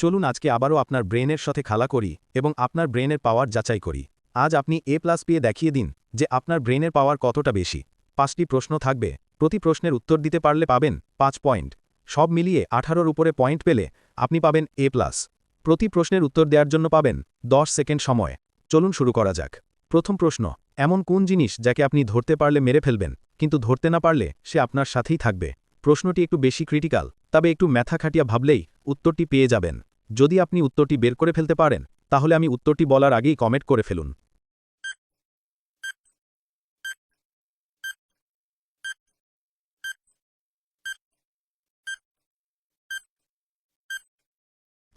চলুন আজকে আবারও আপনার ব্রেনের সাথে খেলা করি এবং আপনার ব্রেনের পাওয়ার যাচাই করি। আজ আপনি A+ পেয়ে দেখিয়ে দিন যে আপনার ব্রেনের পাওয়ার কতটা বেশি। 5টি প্রশ্ন থাকবে, প্রতি প্রশ্নের উত্তর দিতে পারলে পাবেন 5 পয়েন্ট। সব মিলিয়ে 18-র উপরে পয়েন্ট পেলে আপনি পাবেন A+। প্রতি প্রশ্নের উত্তর দেওয়ার জন্য পাবেন 10 সেকেন্ড সময়। চলুন শুরু করা যাক। প্রথম প্রশ্ন, এমন কোন জিনিস যাকে আপনি ধরতে পারলে মেরে ফেলবেন, কিন্তু ধরতে না পারলে সে আপনার সাথেই থাকবে? প্রশ্নটি একটু বেশি ক্রিটিক্যাল, তবে একটু ম্যাথা খাটিয়া ভাবলেই উত্তরটি পেয়ে যাবেন। যদি আপনি উত্তরটি বের করে ফেলতে পারেন, তাহলে আমি উত্তরটি বলার আগেই কমেন্ট করে ফেলুন।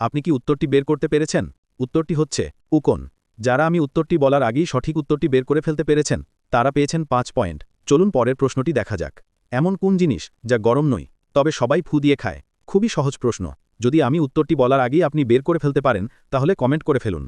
আপনি কি উত্তরটি বের করতে পেরেছেন? উত্তরটি হচ্ছে উকোন। যারা আমি উত্তরটি বলার আগেই সঠিক উত্তরটি বের করে ফেলতে পেরেছেন, তারা পেয়েছেন 5 পয়েন্ট। চলুন পরের প্রশ্নটি দেখা যাক। এমন কোন জিনিস যা গরম নয়, তবে সবাই ফু দিয়ে খায়? খুবই সহজ প্রশ্ন। যদি আমি উত্তরটি বলার আগেই আপনি বের করে ফেলতে পারেন, তাহলে কমেন্ট করে ফেলুন।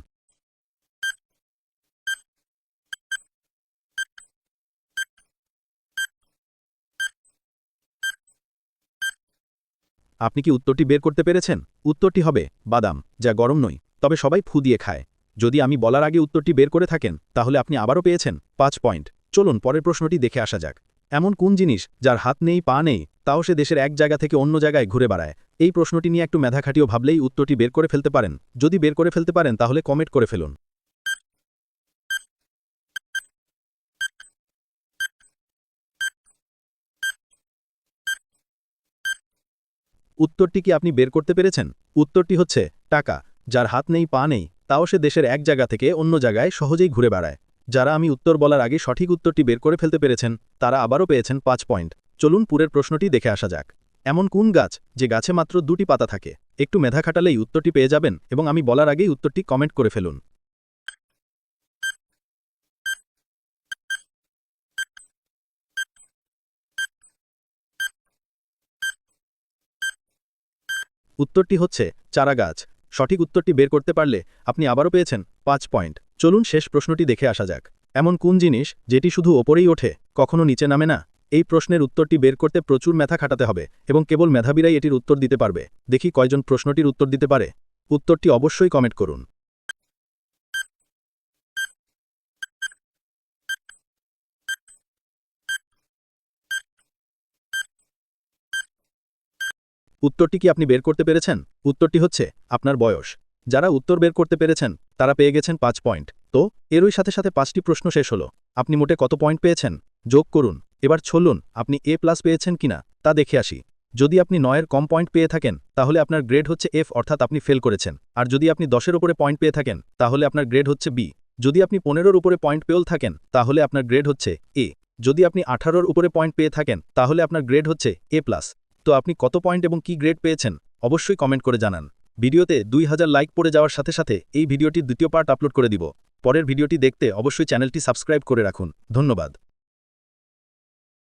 আপনি কি উত্তরটি বের করতে পেরেছেন? উত্তরটি হবে বাদাম, যা গরম নয়, তবে সবাই ফু দিয়ে খায়। যদি আমি বলার আগে উত্তরটি বের করে থাকেন, তাহলে আপনি আবারও পেয়েছেন 5 পয়েন্ট। চলুন পরের প্রশ্নটি দেখে আসা যাক। এমন কোন জিনিস যার হাত নেই পা নেই, তাও সে দেশের এক জায়গা থেকে অন্য জায়গায় ঘুরে বেড়ায়? এই প্রশ্নটি নিয়ে একটু মেধা খাটিও ভাবলেই উত্তরটি বের করে ফেলতে পারেন। যদি বের করে ফেলতে পারেন, তাহলে কমেন্ট করে ফেলুন। উত্তরটি কি আপনি বের করতে পেরেছেন? উত্তরটি হচ্ছে টাকা। যার হাত নেই পা নেই, তাও সে দেশের এক জায়গা থেকে অন্য জায়গায় সহজেই ঘুরে বেড়ায়। যারা আমি উত্তর বলার আগে সঠিক উত্তরটি বের করে ফেলতে পেরেছেন, তারা আবারও পেয়েছেন 5 পয়েন্ট। চলুন পুরের প্রশ্নটি দেখে আসা যাক। এমন কোন গাছ যে গাছে মাত্র 2টি পাতা থাকে? একটু মেধা খাটালেই উত্তরটি পেয়ে যাবেন এবং আমি বলার আগেই উত্তরটি কমেন্ট করে ফেলুন। উত্তরটি হচ্ছে চারা গাছ। সঠিক উত্তরটি বের করতে পারলে আপনি আবারও পেয়েছেন 5 পয়েন্ট। চলুন শেষ প্রশ্নটি দেখে আসা যাক। এমন কোন জিনিস যেটি শুধু ওপরেই ওঠে, কখনো নিচে নামে না? এই প্রশ্নের উত্তরটি বের করতে প্রচুর মেধা খাটাতে হবে এবং কেবল মেধাবীরাই এটির উত্তর দিতে পারবে। দেখি কয়জন প্রশ্নটির উত্তর দিতে পারে। উত্তরটি অবশ্যই কমেন্ট করুন। উত্তরটি কি আপনি বের করতে পেরেছেন? উত্তরটি হচ্ছে আপনার বয়স। যারা উত্তর বের করতে পেরেছেন, তারা পেয়ে গেছেন 5 পয়েন্ট। তো এরই সাথে সাথে 5টি প্রশ্ন শেষ হলো। আপনি মোটে কত পয়েন্ট পেয়েছেন? যোগ করুন। এবার চলুন আপনি A+ পেয়েছেন কিনা তা দেখে আসি। যদি আপনি 9-এর কম পয়েন্ট পেয়ে থাকেন, তাহলে আপনার গ্রেড হচ্ছে F, অর্থাৎ আপনি ফেল করেছেন। আর যদি আপনি 10-এর উপরে পয়েন্ট পেয়ে থাকেন, তাহলে আপনার গ্রেড হচ্ছে B। যদি আপনি 15-এর উপরে পয়েন্ট পেয়েও থাকেন, তাহলে আপনার গ্রেড হচ্ছে A। যদি আপনি 18-এর উপরে পয়েন্ট পেয়ে থাকেন, তাহলে আপনার গ্রেড হচ্ছে A+। তো আপনি কত পয়েন্ট এবং কি গ্রেড পেয়েছেন অবশ্যই কমেন্ট করে জানান। ভিডিওতে 2000 লাইক পড়ে যাওয়ার সাথে সাথে এই ভিডিওটির দ্বিতীয় পার্ট আপলোড করে দিব। পরের ভিডিওটি দেখতে অবশ্যই চ্যানেলটি সাবস্ক্রাইব করে রাখুন। ধন্যবাদ।